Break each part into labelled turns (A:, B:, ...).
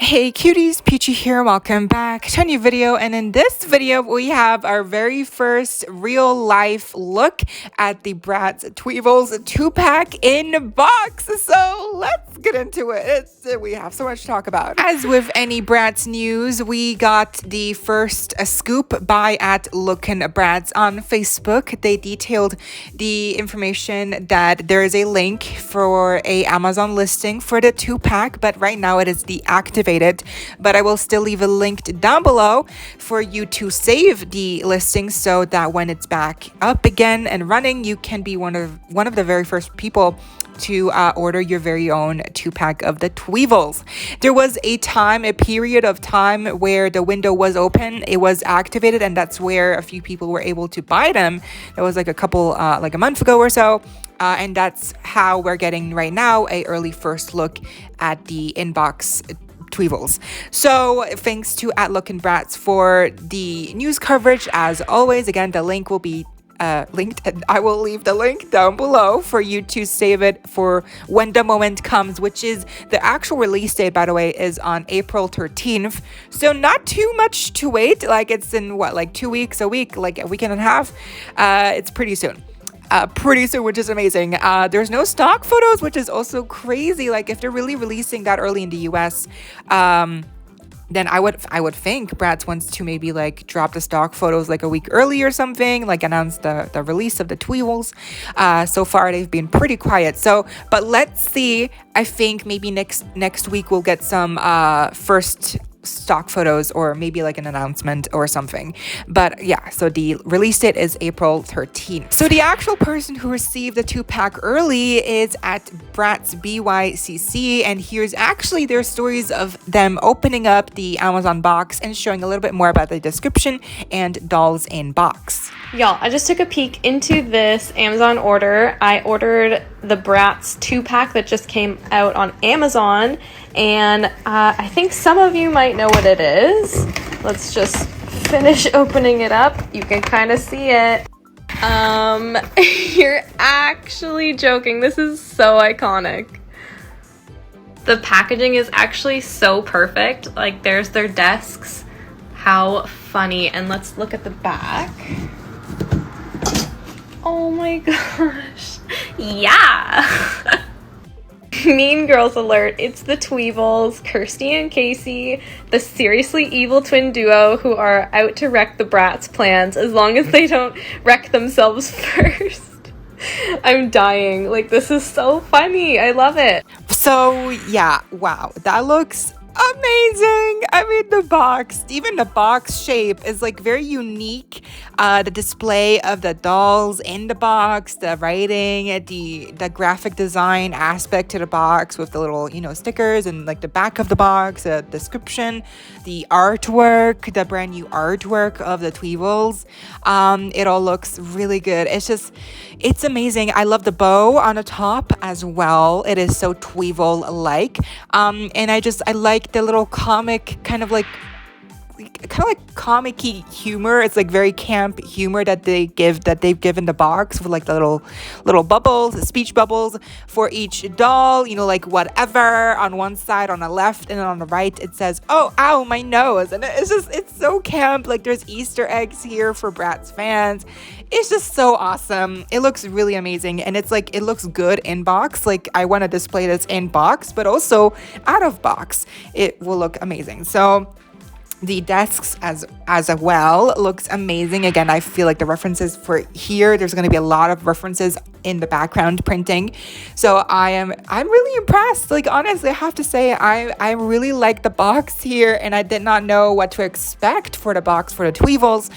A: Hey cuties, PeachY here, welcome back to a new video, and in this video we have our very first real life look at the Bratz Tweevils 2-pack in box. So let's get into it. We have so much to talk about. As with any Bratz news, we got the first scoop by at lookin Bratz on Facebook. They detailed the information that there is a link for a Amazon listing for the 2-pack, but right now it is deactivated. But I will still leave a link down below for you to save the listing so that when it's back up again and running, you can be one of the very first people to order your very own 2-pack of the Tweevils. There was a period of time where the window was open, it was activated, and that's where a few people were able to buy them. That was like a month ago or so. And that's how we're getting right now a early first look at the inbox Tweevils. So thanks to at lookin Bratz for the news coverage. As always, again, the link will be linked, and I will leave the link down below for you to save it for when the moment comes, which is the actual release date, by the way, is on April 13th. So not too much to wait. Like it's in like 2 weeks, a week, like a week and a half. It's pretty soon. Which is amazing. There's no stock photos, which is also crazy. Like if they're really releasing that early in the US, then I would think Bratz wants to maybe like drop the stock photos like a week early or something, like announce the release of the Tweevils. So far they've been pretty quiet. So, but let's see. I think maybe next week we'll get some first stock photos or maybe like an announcement or something. But yeah, so the release date is April 13th. So the actual person who received the 2-pack early is at Bratz BYCC, and here's actually their stories of them opening up the Amazon box and showing a little bit more about the description and dolls in box.
B: Y'all, I just took a peek into this Amazon order. I ordered the Bratz 2-pack that just came out on Amazon, and I think some of you might know what it is. Let's just finish opening it up. You can kind of see it. You're actually joking. This is so iconic. The packaging is actually so perfect. Like, there's their desks. How funny. And let's look at the back. Oh my gosh. Yeah. Mean Girls alert. It's the Tweevils, Kirsty and Casey, the seriously evil twin duo who are out to wreck the Bratz plans as long as they don't wreck themselves first. I'm dying. Like, this is so funny. I love it.
A: So yeah, wow, that looks amazing. I mean, even the box shape is like very unique. The display of the dolls in the box, the writing, the graphic design aspect to the box with the little, stickers, and like the back of the box, the description, the artwork, the brand new artwork of the Tweevils. It all looks really good. It's amazing. I love the bow on the top as well. It is so Tweevil-like. And I like the little comic kind of like comic-y humor. It's like very camp humor that they've given the box with like the little bubbles, speech bubbles for each doll, like whatever on one side, on the left, and then on the right it says, "Oh, ow, my nose." And it's so camp. Like there's Easter eggs here for Bratz fans. It's just so awesome. It looks really amazing, and it's like it looks good in box. Like I want to display this in box, but also out of box it will look amazing. So the desks as well looks amazing. Again, I feel like the references for here, there's going to be a lot of references in the background printing. So I'm really impressed. Like honestly, I have to say I really like the box here, and I did not know what to expect for the box for the Tweevils,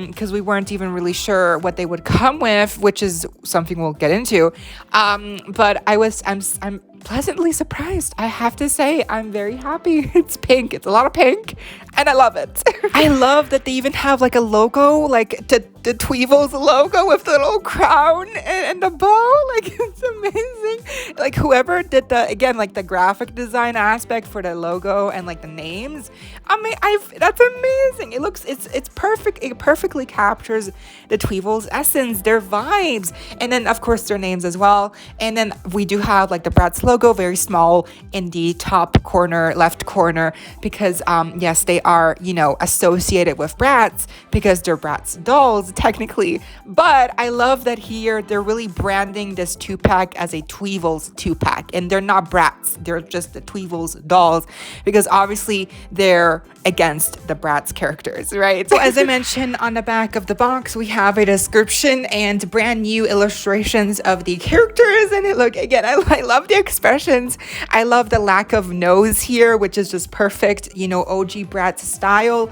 A: because we weren't even really sure what they would come with, which is something we'll get into. But I'm pleasantly surprised. I have to say, I'm very happy. It's pink. It's a lot of pink, and I love it. I love that they even have like a logo, like the Tweevils logo with the little crown and the bow. Like, it's amazing. Like, whoever did the, again, like the graphic design aspect for the logo and like the names, I mean, that's amazing. It looks, it's perfect. It perfectly captures the Tweevils essence, their vibes, and then of course their names as well. And then we do have like the Bratz logo, very small in the top corner, left corner, because yes, they are, you know, associated with Bratz because they're Bratz dolls technically. But I love that here they're really branding this 2-pack as a Tweevils 2-pack, and they're not Bratz, they're just the Tweevils dolls, because obviously they're against the Bratz characters, right? So as I mentioned, on the back of the box we have a description and brand new illustrations of the characters. And it look, again, I love the expressions. I love the lack of nose here, which is just perfect, you know, OG Bratz style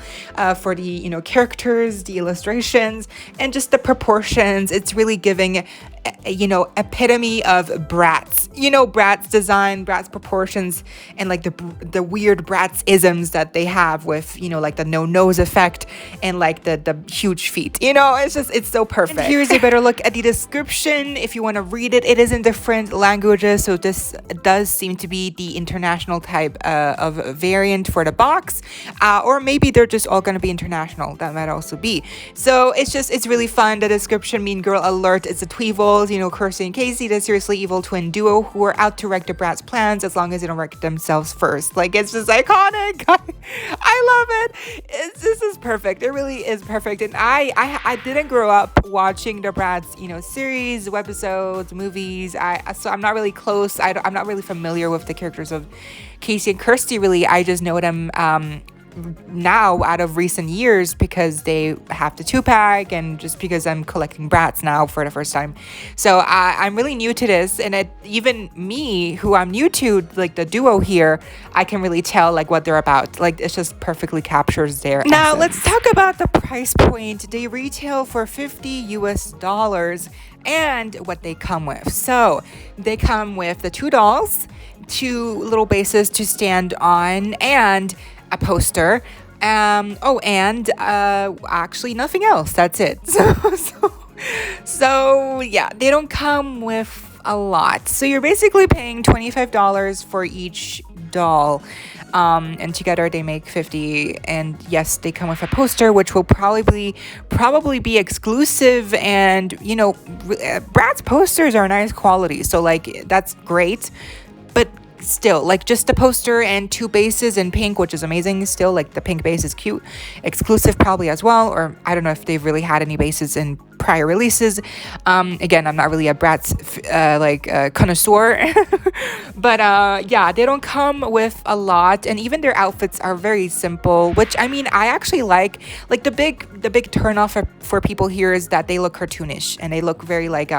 A: for the, you know, characters, the illustrations, and just the proportions. It's really giving, you know, epitome of Bratz, you know, Bratz design, Bratz proportions, and like the weird Bratz isms that they have with, you know, like the no nose effect and like the huge feet, you know. It's so perfect. And here's a better look at the description if you want to read it. It is in different languages, so this does seem to be the international type of variant for the box, or maybe they're just all going to be international. That might also be. So it's really fun. The description: mean girl alert, it's a Tweevils, you know, Kirsty and Casey, the seriously evil twin duo who are out to wreck the Bratz plans as long as they don't wreck themselves first. Like, it's just iconic. I love it. This is perfect. It really is perfect. And I didn't grow up watching the Bratz, you know, series, webisodes, movies. So I'm not really close. I'm not really familiar with the characters of Casey and Kirsty, really. I just know them now out of recent years because they have the 2-pack, and just because I'm collecting Bratz now for the first time. So I'm really new to this, and even me, who I'm new to, like the duo here, I can really tell like what they're about. Like, it just perfectly captures their
B: Now
A: essence. Let's talk about the price point. They retail for $50 US and what they come with. So they come with the 2 dolls, 2 little bases to stand on, and a poster, and actually nothing else. That's it. So yeah, they don't come with a lot. So you're basically paying $25 for each doll, and together they make $50. And yes, they come with a poster, which will probably be exclusive. And you know, Bratz posters are nice quality, so like that's great. But still, like, just a poster and 2 bases in pink, which is amazing. Still, like, the pink base is cute, exclusive probably as well, or I don't know if they've really had any bases in prior releases. Again, I'm not really a Bratz connoisseur, but yeah, they don't come with a lot, and even their outfits are very simple, which I mean, I actually like the big turn off for people here is that they look cartoonish and they look very like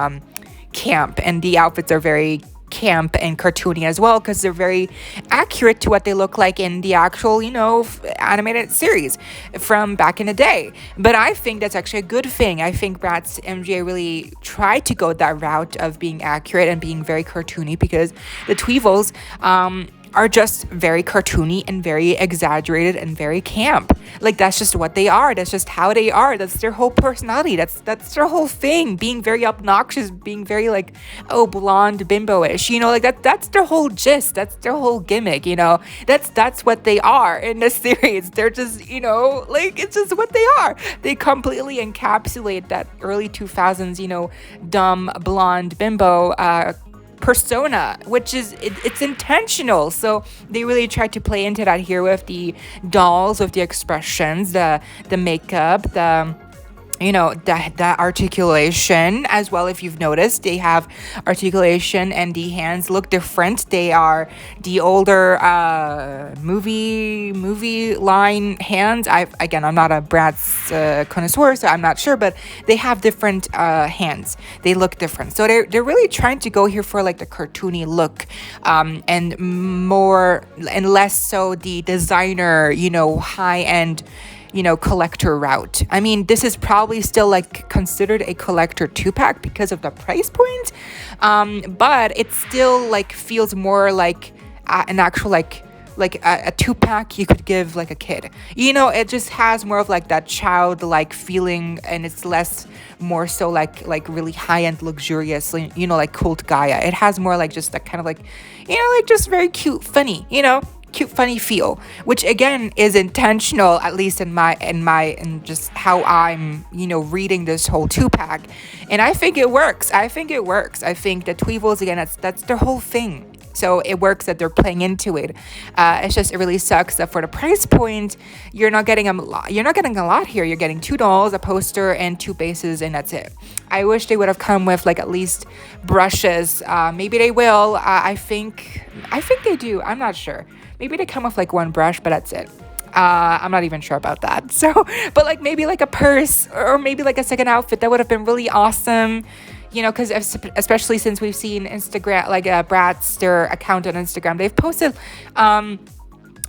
A: camp, and the outfits are very camp and cartoony as well, because they're very accurate to what they look like in the actual, you know, animated series from back in the day. But I think that's actually a good thing. I think Bratz MJ really tried to go that route of being accurate and being very cartoony, because the Tweevils are just very cartoony and very exaggerated and very camp. Like, that's just what they are. That's just how they are. That's their whole personality. That's their whole thing. Being very obnoxious, being very like, oh, blonde, bimbo-ish, you know, like that's their whole gist. That's their whole gimmick, you know. That's what they are in this series. They're just, you know, like, it's just what they are. They completely encapsulate that early 2000s, you know, dumb blonde bimbo persona, which is it's intentional. So they really tried to play into that here with the dolls, with the expressions, the makeup, the, you know, that articulation as well. If you've noticed, they have articulation and the hands look different. They are the older movie line hands. I'm not a Bratz connoisseur, so I'm not sure, but they have different hands. They look different. So they're really trying to go here for like the cartoony look, and more and less so the designer, you know, high-end, you know, collector route. I mean, this is probably still like considered a collector 2-pack because of the price point, but it still like feels more like an actual like like a 2-pack you could give like a kid. You know, it just has more of like that childlike feeling, and it's less more so like really high-end luxurious, you know, like cult Gaia. It has more like just that kind of like, you know, like just very cute, funny, you know, cute funny feel, which again is intentional, at least in just how I'm, you know, reading this whole 2-pack. And I think it works. I think the Tweevils, again, that's their whole thing. So it works that they're playing into it. It's just, it really sucks that for the price point, you're not getting a lot. You're not getting a lot here. You're getting $2, a poster, and 2 bases, and that's it. I wish they would have come with like at least brushes. Maybe they will. I think they do. I'm not sure. Maybe they come with like 1 brush, but that's it. I'm not even sure about that. So, but like maybe like a purse, or maybe like a second outfit, that would have been really awesome. You know, because especially since we've seen Instagram, like Bratz, their account on Instagram, they've posted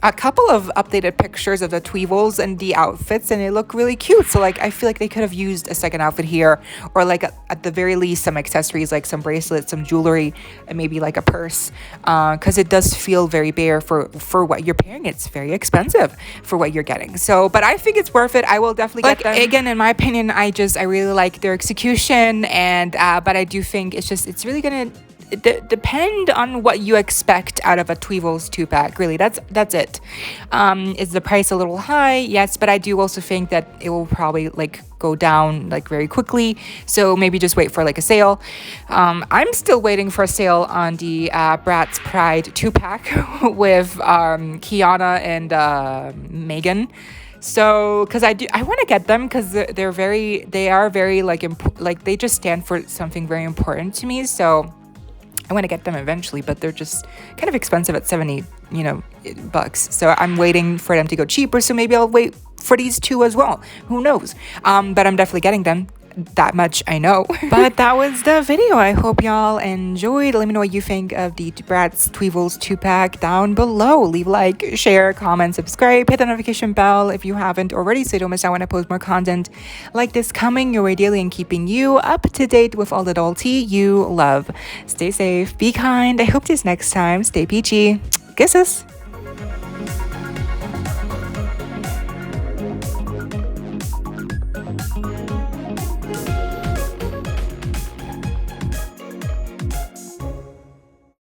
A: a couple of updated pictures of the Tweevils and the outfits, and they look really cute. So like I feel like they could have used a second outfit here, or like at the very least some accessories, like some bracelets, some jewelry, and maybe like a purse, because it does feel very bare for what you're paying. It's very expensive for what you're getting. So, but I think it's worth it. I will definitely get them. Again, in my opinion, I really like their execution, and but I do think it's really gonna depend on what you expect out of a Tweevils 2-pack. Really, that's it. Is the price a little high? Yes, but I do also think that it will probably like go down like very quickly, so maybe just wait for like a sale. I'm still waiting for a sale on the Bratz Pride 2-pack with Kiana and Megan. So, because I want to get them, because they are very like they just stand for something very important to me. So I want to get them eventually, but they're just kind of expensive at 70, you know, bucks. So I'm waiting for them to go cheaper. So maybe I'll wait for these 2 as well. Who knows? But I'm definitely getting them. That much I know. But that was the video. I hope y'all enjoyed. Let me know what you think of the Bratz Tweevils 2-pack down below. Leave a like, share, comment, subscribe, hit the notification bell if you haven't already, so you don't miss out when I post more content like this coming your way daily, and keeping you up to date with all the doll tea you love. Stay safe, be kind. I hope this next time. Stay peachy. Kisses.